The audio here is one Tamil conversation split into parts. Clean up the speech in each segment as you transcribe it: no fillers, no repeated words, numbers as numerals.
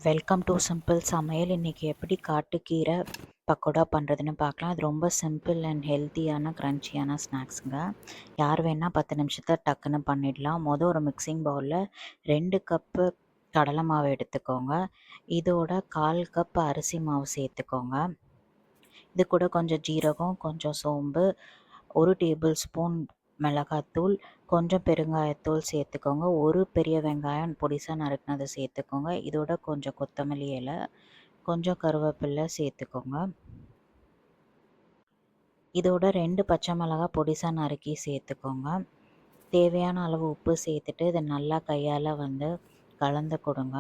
வெல்கம் டு சிம்பிள் சமையல். இன்றைக்கி எப்படி காட்டுக்கீரை பக்கோடா பண்ணுறதுன்னு பார்க்கலாம். அது ரொம்ப சிம்பிள் அண்ட் ஹெல்த்தியான க்ரன்ச்சியான ஸ்நாக்ஸுங்க. யார் வேணால் 10 நிமிஷத்தை டக்குன்னு பண்ணிடலாம். ஒரு மிக்சிங் பவுலில் 2 கப்பு கடலை மாவு எடுத்துக்கோங்க. இதோட 1/4 கப் அரிசி மாவு சேர்த்துக்கோங்க. இது கூட கொஞ்சம் ஜீரகம், கொஞ்சம் சோம்பு, 1 டேபிள் ஸ்பூன் மிளகாத்தூள், கொஞ்சம் பெருங்காயத்தூள் சேர்த்துக்கோங்க. 1 பெரிய வெங்காயம் பொடிசாக நறுக்குனதை சேர்த்துக்கோங்க. இதோட கொஞ்சம் கொத்தமல்லி இலை, கொஞ்சம் கருவேப்பிலை சேர்த்துக்கோங்க. இதோட 2 பச்சை மிளகாய் பொடிசாக நறுக்கி சேர்த்துக்கோங்க. தேவையான அளவு உப்பு சேர்த்துட்டு இதை நல்லா கையால் கலந்து கொடுங்க.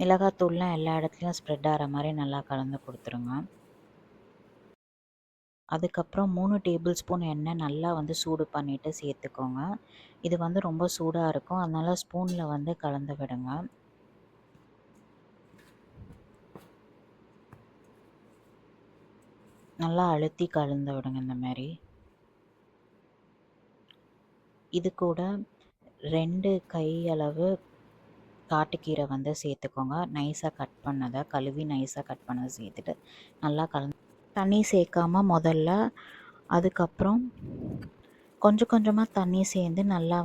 மிளகாத்தூள்லாம் எல்லா இடத்துலையும் ஸ்ப்ரெட் ஆகிற மாதிரி நல்லா கலந்து கொடுத்துருங்க. அதுக்கப்புறம் 3 டேபிள் ஸ்பூன் எண்ணெய் நல்லா சூடு பண்ணிவிட்டு சேர்த்துக்கோங்க. இது ரொம்ப சூடாக இருக்கும், அதனால் ஸ்பூனில் கலந்து விடுங்க. நல்லா அழுத்தி கலந்து விடுங்க இந்த மாதிரி. இது கூட 2 கை அளவு காட்டுக்கீரை சேர்த்துக்கோங்க. நைஸாக கட் பண்ணதை, கழுவி நைஸாக கட் பண்ணதை சேர்த்துட்டு நல்லா கலந்து, தண்ணி சேர்க்காம முதல்ல, அதுக்கப்புறம் கொஞ்சம் கொஞ்சமாக தண்ணி சேர்ந்து நல்லா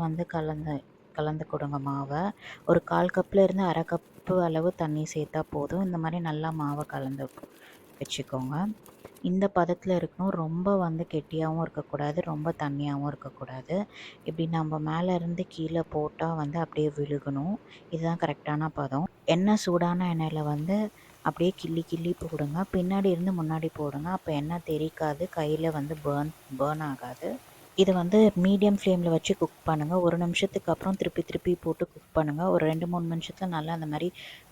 கலந்து கொடுங்க மாவை. ஒரு 1/4 கப்பில் இருந்து 1/2 கப்பு அளவு தண்ணி சேர்த்தா போதும். இந்த மாதிரி நல்லா மாவை கலந்து வச்சுக்கோங்க. இந்த பதத்தில் இருக்கணும். ரொம்ப கெட்டியாகவும் இருக்கக்கூடாது, ரொம்ப தண்ணியாகவும் இருக்கக்கூடாது. இப்படி நம்ம மேலே இருந்து கீழே போட்டால் அப்படியே விழுகணும். இதுதான் கரெக்டான பதம். எண்ணெய் சூடான எண்ணெயில் அப்படியே கிள்ளி கிள்ளி போடுங்க. பின்னாடி இருந்து முன்னாடி போடுங்க. அப்போ எண்ணெய் தெறிக்காது, கையில் பேர்ன் ஆகாது. இது மீடியம் ஃப்ளேமில் வச்சு குக் பண்ணுங்கள். 1 நிமிஷத்துக்கு அப்புறம் திருப்பி திருப்பி போட்டு குக் பண்ணுங்கள். ஒரு 2-3 நிமிஷத்தில் நல்லா அந்த மாதிரி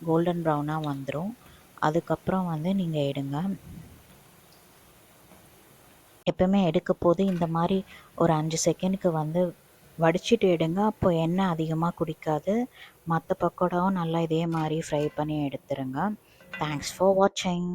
கோல்டன் ப்ரௌனாக வந்துடும். அதுக்கப்புறம் நீங்கள் எடுங்க. எப்பவுமே எடுக்க போது இந்த மாதிரி ஒரு 5 செகண்டுக்கு வடிச்சிட்டு எடுங்க. அப்போ எண்ணெய் அதிகமாக குடிக்காது. மற்ற பக்கோடாவும் நல்லா இதே மாதிரி ஃப்ரை பண்ணி எடுத்துருங்க. தேங்க்ஸ் ஃபார் வாட்சிங்.